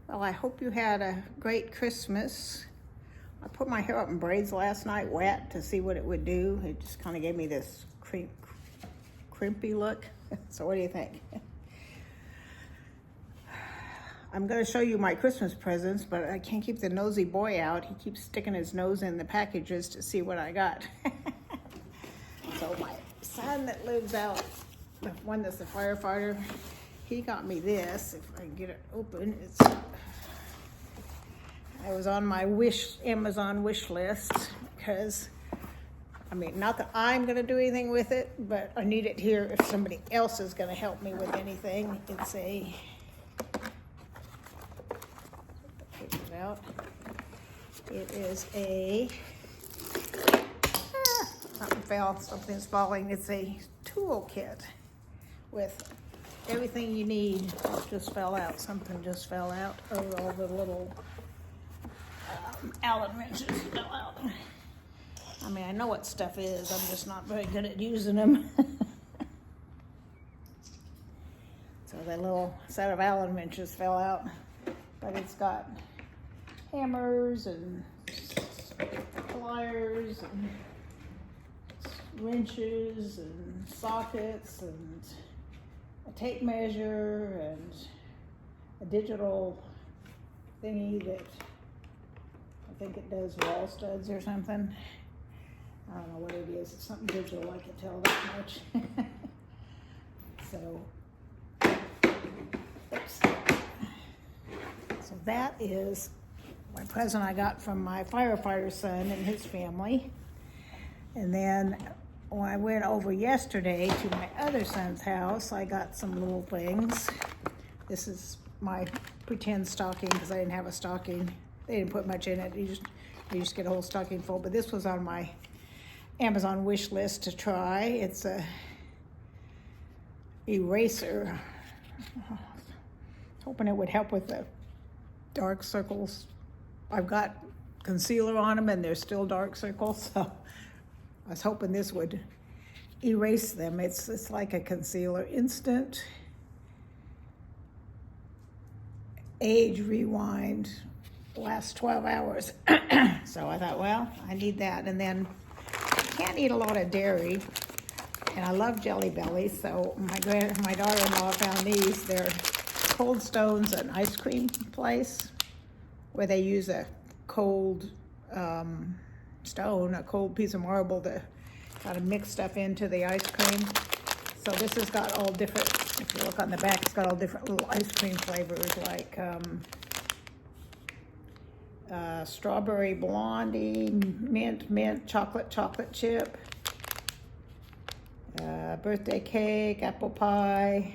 Well, I hope you had a great Christmas. I put my hair up in braids last night, wet, to see what it would do. It just kind of gave me this crimpy look. So what do you think? I'm going to show you my Christmas presents, but I can't keep the nosy boy out. He keeps sticking his nose in the packages to see what I got. So my son that lives out, the one that's a firefighter, he got me this. If I can get it open, I was on my Amazon wish list because, I mean, not that I'm going to do anything with it, but I need it here if somebody else is going to help me with anything. It's a, take it out. It is a, something fell, something's falling. It's a toolkit with everything you need. Just fell out. Something just fell out. Oh, all the little Allen wrenches fell out. I mean, I know what stuff is. I'm just not very good at using them. So that little set of Allen wrenches fell out. But it's got hammers and pliers and wrenches and sockets and a tape measure and a digital thingy that I think it does wall studs or something. I don't know what it is. It's something digital. I can tell that much. So, oops. So that is my present I got from my firefighter son and his family. And then when I went over yesterday to my other son's house, I got some little things. This is my pretend stocking because I didn't have a stocking. They didn't put much in it. You just get a whole stocking full. But this was on my Amazon wish list to try. It's a eraser. Hoping it would help with the dark circles. I've got concealer on them and they're still dark circles. So I was hoping this would erase them. It's like a concealer. Instant age rewind. Last 12 hours. So I thought, well, I need that. And then I can't eat a lot of dairy, and I love Jelly Bellies, so my daughter-in-law found these. They're Cold Stones, an ice cream place where they use a cold stone, a cold piece of marble to kind of mix stuff into the ice cream. So this has got all different, if you look on the back, it's got all different little ice cream flavors like strawberry blondie, mint, chocolate chip, birthday cake, apple pie,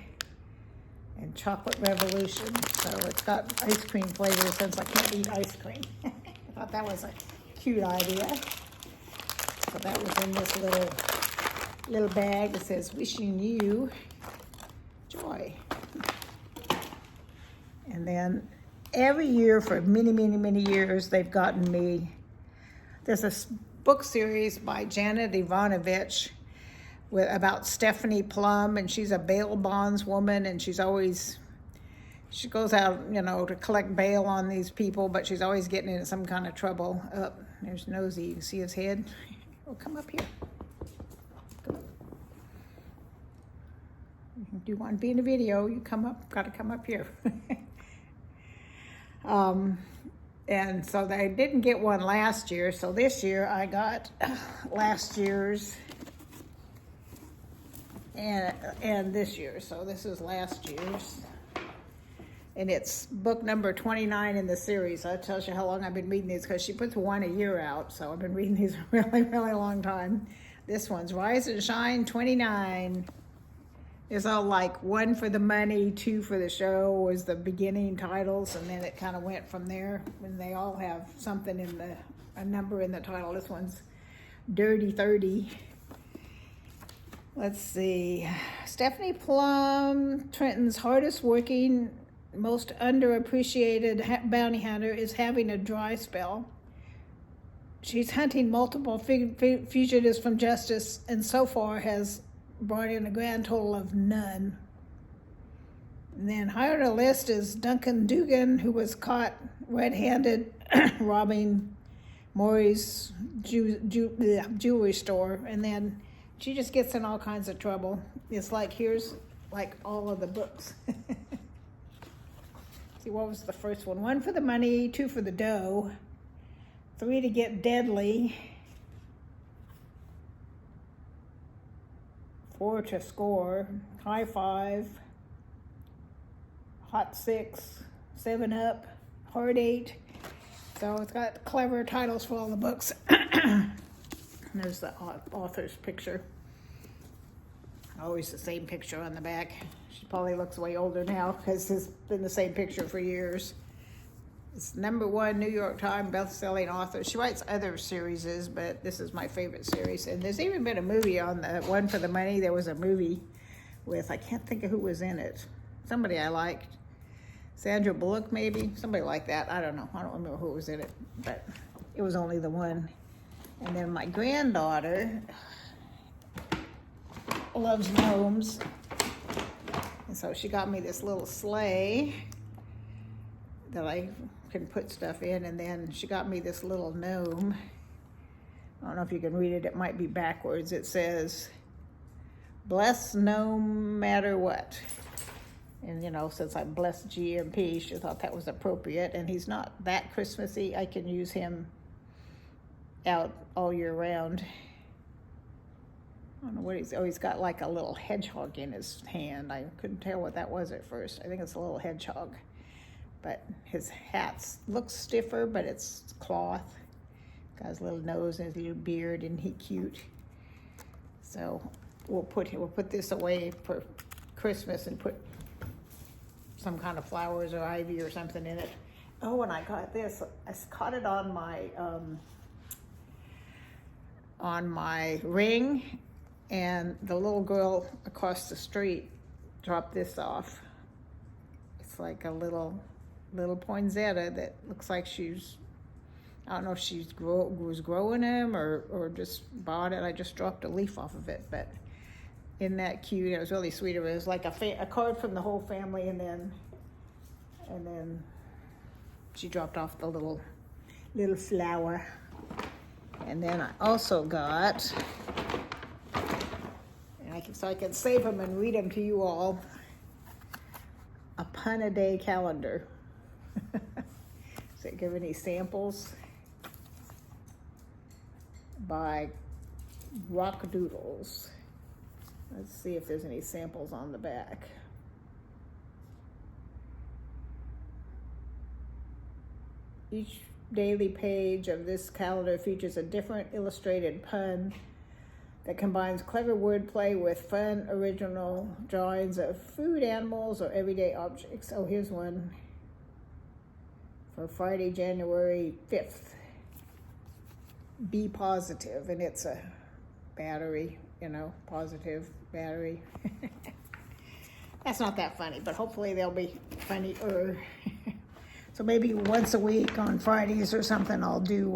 and chocolate revolution. So it's got ice cream flavors since I can't eat ice cream. I thought that was a cute idea. So that was in this little bag that says, wishing you joy. And then every year for many years, they've gotten me, there's a book series by Janet Ivanovich about Stephanie Plum, and she's a bail bondswoman, and she goes out, to collect bail on these people, but she's always getting into some kind of trouble. Oh, there's Nosy, you can see his head. Oh, come up here. Come up. Do you want to be in a video? You gotta come up here. And so they didn't get one last year. So this year I got last year's and this year. So this is last year's. And it's book number 29 in the series. That tells you how long I've been reading these because she puts one a year out. So I've been reading these a really long time. This one's Rise and Shine 29. It's all like 1 for the money, 2 for the show was the beginning titles, and then it kind of went from there. And they all have something a number in the title. This one's Dirty 30. Let's see. Stephanie Plum, Trenton's hardest working, most underappreciated bounty hunter, is having a dry spell. She's hunting multiple fugitives from justice, and so far has brought in a grand total of none. And then higher on the list is Duncan Dugan, who was caught red-handed robbing Maury's jewelry store. And then she just gets in all kinds of trouble. It's like, here's like all of the books. See, what was the first one? 1 for the money, 2 for the dough, 3 to get deadly, 4 to score, high 5, hot 6, 7 up, hard 8. So it's got clever titles for all the books. There's the author's picture. Always the same picture on the back. She probably looks way older now because it's been the same picture for years. It's #1 New York Times best-selling author. She writes other series, but this is my favorite series. And there's even been a movie on the 1 for the money. There was a movie with, I can't think of who was in it. Somebody I liked. Sandra Bullock, maybe? Somebody like that. I don't know. I don't remember who was in it, but it was only the one. And then my granddaughter loves gnomes. And so she got me this little sleigh that I can put stuff in, and then she got me this little gnome. I don't know if you can read it. It might be backwards. It says, "Bless no matter what." And, you know, since I'm blessed GMP, she thought that was appropriate. And he's not that Christmassy. I can use him out all year round. I don't know what he's got like a little hedgehog in his hand. I couldn't tell what that was at first. I think it's a little hedgehog. But his hat looks stiffer, but it's cloth. Got his little nose and his little beard, and he's cute. So we'll put this away for Christmas and put some kind of flowers or ivy or something in it. Oh, and I got this. I caught it on my ring, and the little girl across the street dropped this off. It's like a little poinsettia that looks like she's, I don't know if she was growing them or just bought it. I just dropped a leaf off of it, but isn't that cute? It was really sweet. It was like a card from the whole family, and then she dropped off the little flower. And then I also got, so I can save them and read them to you all, a pun-a-day calendar. Does it give any samples? By Rock Doodles. Let's see if there's any samples on the back. Each daily page of this calendar features a different illustrated pun that combines clever wordplay with fun, original drawings of food, animals, or everyday objects. Oh, here's one for Friday, January 5th. Be positive, and it's a battery, positive battery. That's not that funny, but hopefully they'll be funnier. So maybe once a week on Fridays or something, I'll do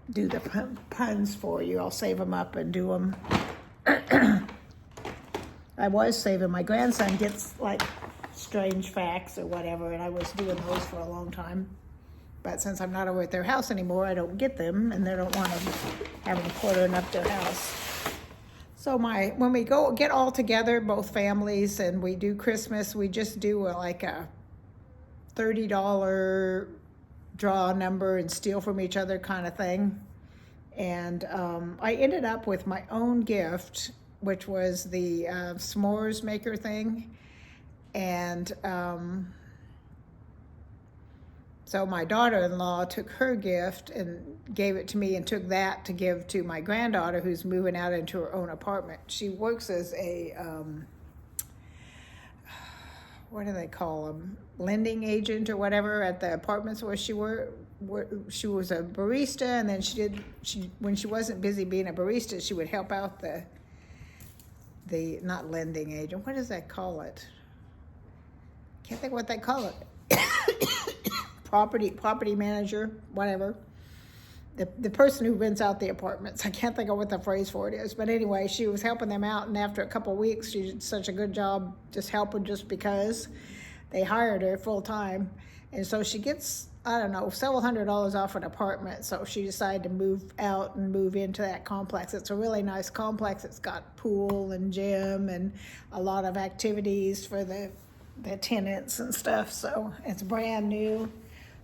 the puns for you. I'll save them up and do them. I was saving. My grandson gets like strange facts or whatever, and I was doing those for a long time. But since I'm not over at their house anymore, I don't get them, and they don't want to have them quartering up their house. So when we get all together, both families, and we do Christmas, we just do like a $30 draw a number and steal from each other kind of thing. And I ended up with my own gift, which was the s'mores maker thing. And so my daughter-in-law took her gift and gave it to me, and took that to give to my granddaughter, who's moving out into her own apartment. She works as a, what do they call them? Lending agent or whatever at the apartments where she worked. She was a barista, and then when she wasn't busy being a barista, she would help out the not lending agent. What does that call it? Can't think what they call it. Property manager, whatever. the person who rents out the apartments. I can't think of what the phrase for it is, but anyway, she was helping them out, and after a couple of weeks, she did such a good job just helping just because they hired her full time. And so she gets, I don't know, several $100s off an apartment. So she decided to move out and move into that complex. It's a really nice complex. It's got pool and gym and a lot of activities for the tenants and stuff. So it's brand new.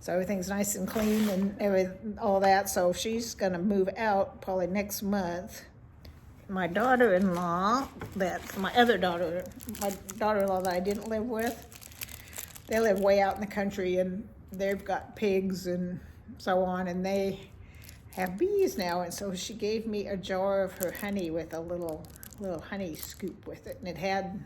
So everything's nice and clean and all that. So she's gonna move out probably next month. My daughter-in-law, that's my other daughter, my daughter-in-law that I didn't live with, they live way out in the country and they've got pigs and so on, and they have bees now. And so she gave me a jar of her honey with a little honey scoop with it, and it had,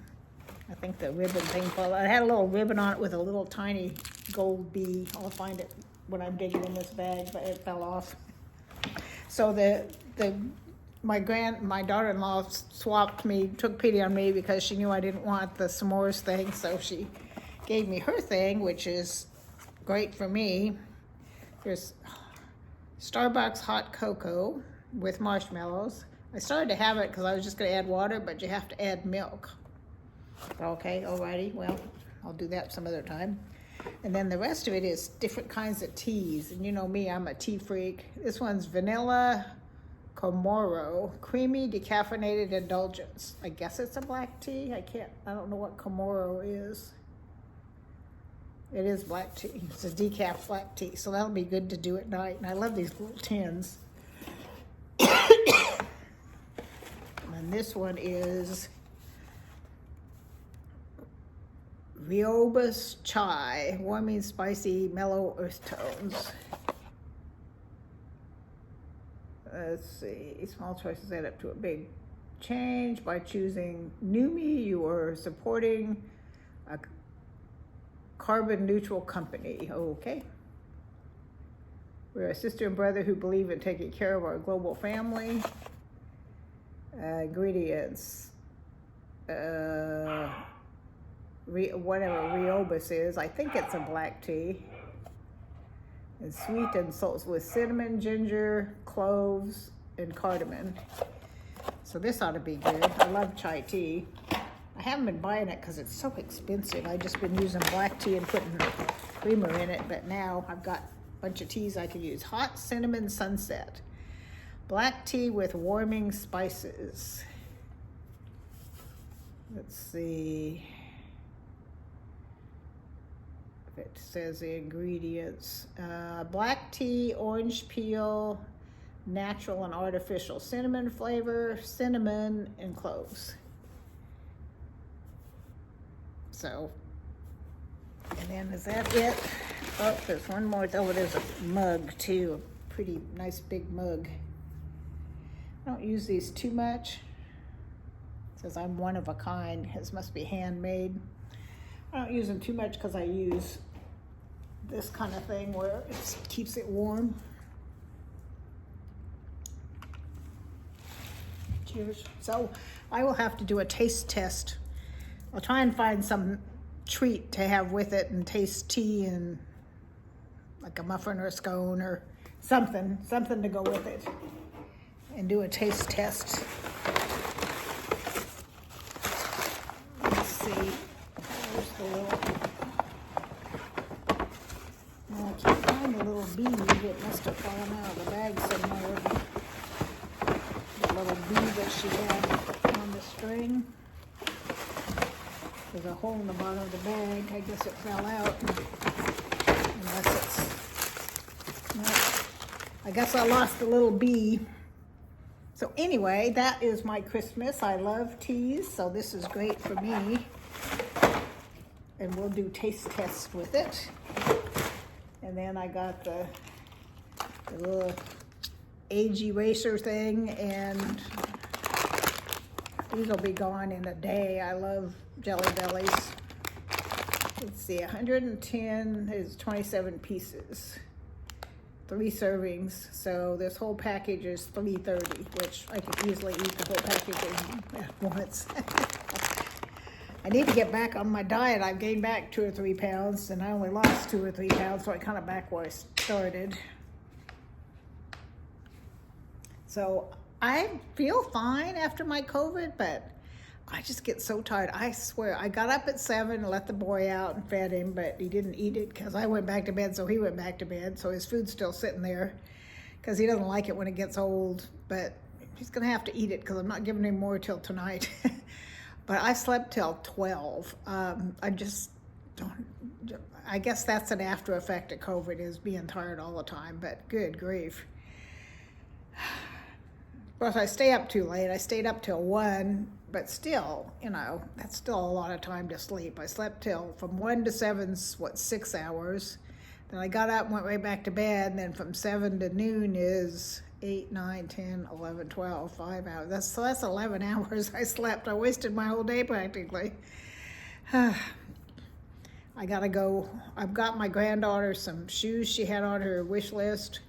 I think the ribbon thing, it had a little ribbon on it with a little tiny gold bee. I'll find it when I'm digging in this bag, but it fell off. So my daughter-in-law took pity on me because she knew I didn't want the s'mores thing, so she gave me her thing, which is great for me. There's Starbucks hot cocoa with marshmallows. I started to have it because I was just going to add water, but you have to add milk. Okay, alrighty, well, I'll do that some other time. And then the rest of it is different kinds of teas. And you know me, I'm a tea freak. This one's vanilla Komoro, creamy decaffeinated indulgence. I guess it's a black tea. I don't know what Komoro is. It is black tea. It's a decaf black tea, so that'll be good to do at night. And I love these little tins. And this one is Rooibos chai, warming, spicy, mellow earth tones. Let's see, small choices add up to a big change. By choosing Numi, you are supporting a carbon neutral company. Okay. We're a sister and brother who believe in taking care of our global family. Ingredients. Whatever Rooibos is, I think it's a black tea. It's sweet and salty with cinnamon, ginger, cloves, and cardamom. So this ought to be good. I love chai tea. I haven't been buying it because it's so expensive. I've just been using black tea and putting creamer in it, but now I've got a bunch of teas I can use. Hot cinnamon sunset. Black tea with warming spices. Let's see. It says the ingredients. Black tea, orange peel, natural and artificial cinnamon flavor, cinnamon, and cloves. So, and then is that it? Oh, there's one more. Oh, there's a mug too, a pretty nice big mug. I don't use these too much. It says I'm one of a kind. This must be handmade. I don't use them too much because I use this kind of thing where it keeps it warm. Cheers. So I will have to do a taste test. I'll try and find some treat to have with it and taste tea and like a muffin or a scone or something to go with it and do a taste test. Let's see. There's the little, I can't find the little bead. It must have fallen out of the bag somewhere. The little bead that she had on the string. There's a hole in the bottom of the bag. I guess it fell out. Unless it's, no, I guess I lost the little bee. So anyway, that is my Christmas. I love teas, so this is great for me. And we'll do taste tests with it. And then I got the little age eraser thing, and these will be gone in a day. I love Jelly Bellies. Let's see, 110 is 27 pieces, 3 servings. So this whole package is $3.30, which I could easily eat the whole package at once. I need to get back on my diet. I've gained back 2 or 3 pounds, and I only lost 2 or 3 pounds, so I kind of back where I started. So I feel fine after my COVID, but I just get so tired. I swear, I got up at 7 and let the boy out and fed him, but he didn't eat it because I went back to bed, so he went back to bed. So his food's still sitting there because he doesn't like it when it gets old, but he's gonna have to eat it because I'm not giving him more till tonight. But I slept till 12. I just don't, I guess that's an after effect of COVID, is being tired all the time, but good grief. But I stay up too late. I stayed up till 1, but still, that's still a lot of time to sleep. I slept till from 1 to 7's, 6 hours. Then I got up and went right back to bed, and then from 7 to noon is 8, 9, 10, 11, 12, 5 hours. That's 11 hours I slept. I wasted my whole day practically. I gotta go. I've got my granddaughter some shoes she had on her wish list,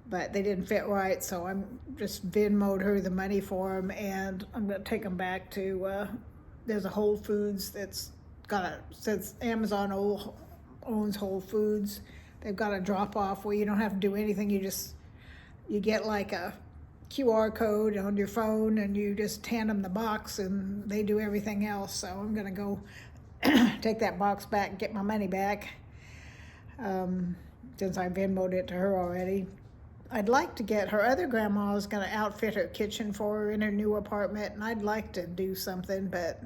but they didn't fit right, so I'm just Venmo'd her the money for them, and I'm gonna take them back to, there's a Whole Foods since Amazon owns Whole Foods, they've got a drop off where you don't have to do anything, you get like a QR code on your phone and you just hand them the box and they do everything else. So I'm gonna go take that box back and get my money back, since I Venmo'd it to her already. I'd like to get her other grandma is going to outfit her kitchen for her in her new apartment, and I'd like to do something, but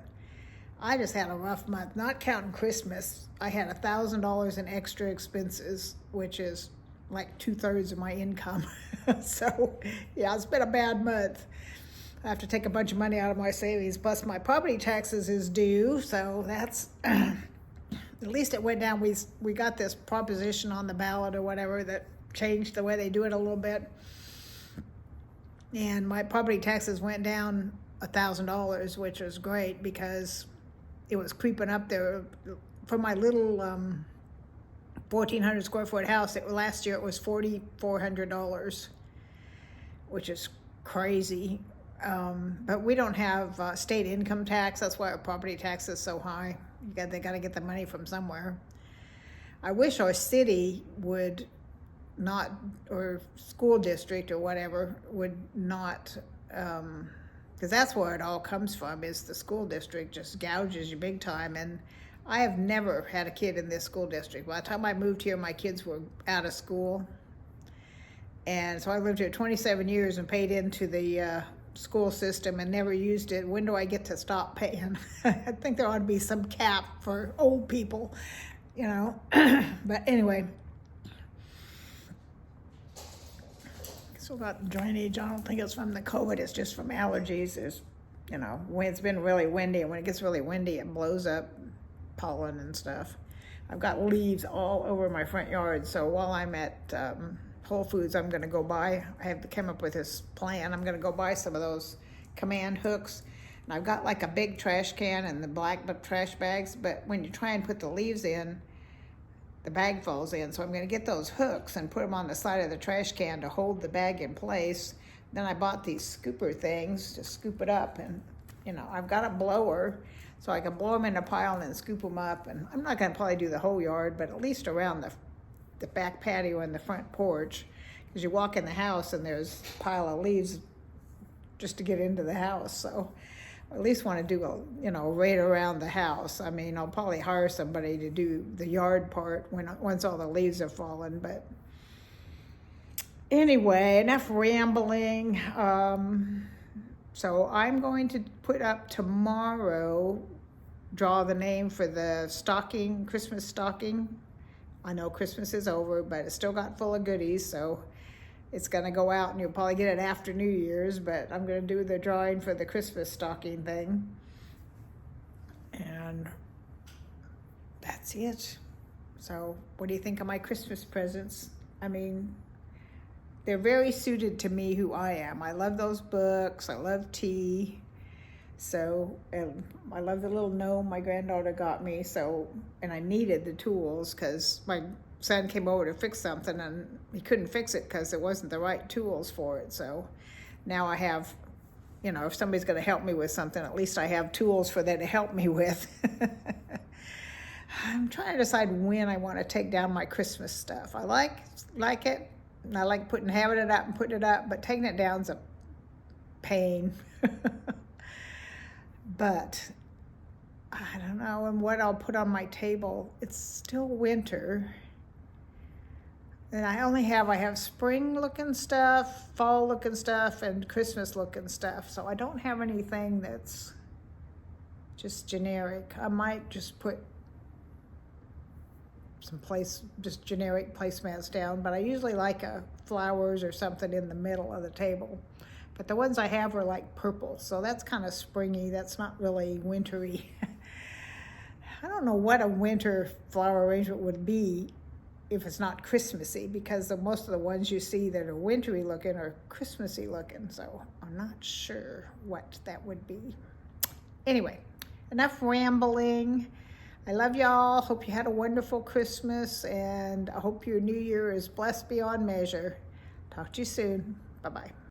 I just had a rough month. Not counting Christmas, I had $1,000 in extra expenses, which is like 2/3 of my income. So yeah, it's been a bad month. I have to take a bunch of money out of my savings, plus my property taxes is due, so that's at least it went down. We got this proposition on the ballot or whatever that changed the way they do it a little bit, and my property taxes went down $1,000, which was great because it was creeping up there for my little 1,400 square foot house. Last year it was $4,400, which is crazy. But we don't have state income tax. That's why our property tax is so high. They got to get the money from somewhere. I wish our city would not, or school district or whatever, would not, because that's where it all comes from, is the school district just gouges you big time. And I have never had a kid in this school district. By the time I moved here, my kids were out of school. And so I lived here 27 years and paid into the school system and never used it. When do I get to stop paying? I think there ought to be some cap for old people, But anyway, still got drainage. I don't think it's from the COVID, it's just from allergies. When it's been really windy, and when it gets really windy, it blows up pollen and stuff. I've got leaves all over my front yard, so while I'm at Whole Foods, I'm gonna go buy, I have come up with this plan, I'm gonna go buy some of those command hooks. And I've got like a big trash can and the black trash bags, but when you try and put the leaves in, the bag falls in. So I'm gonna get those hooks and put them on the side of the trash can to hold the bag in place. Then I bought these scooper things to scoop it up, and I've got a blower so I can blow them in a pile and then scoop them up. And I'm not gonna probably do the whole yard, but at least around the back patio and the front porch, because you walk in the house and there's a pile of leaves just to get into the house. So I at least want to do right around the house. I mean, I'll probably hire somebody to do the yard part once all the leaves have fallen. But anyway, enough rambling. So I'm going to put up tomorrow, draw the name for the stocking, Christmas stocking. I know Christmas is over, but it's still got full of goodies, so it's gonna go out and you'll probably get it after New Year's, but I'm gonna do the drawing for the Christmas stocking thing. And that's it. So what do you think of my Christmas presents? I mean, they're very suited to me, who I am. I love those books, I love tea. So, and I love the little gnome my granddaughter got me, and I needed the tools because my son came over to fix something and he couldn't fix it because it wasn't the right tools for it. So now I have, if somebody's going to help me with something, at least I have tools for them to help me with. I'm trying to decide when I want to take down my Christmas stuff. I like it, and I like having it up and putting it up, but taking it down's a pain. But I don't know, and what I'll put on my table, it's still winter. And I have spring looking stuff, fall looking stuff, and Christmas looking stuff. So I don't have anything that's just generic. I might just put just generic placemats down, but I usually like flowers or something in the middle of the table. But the ones I have are like purple, so that's kind of springy. That's not really wintry. I don't know what a winter flower arrangement would be if it's not Christmassy, because most of the ones you see that are wintry looking are Christmassy looking, so I'm not sure what that would be. Anyway, enough rambling. I love y'all. Hope you had a wonderful Christmas, and I hope your new year is blessed beyond measure. Talk to you soon. Bye-bye.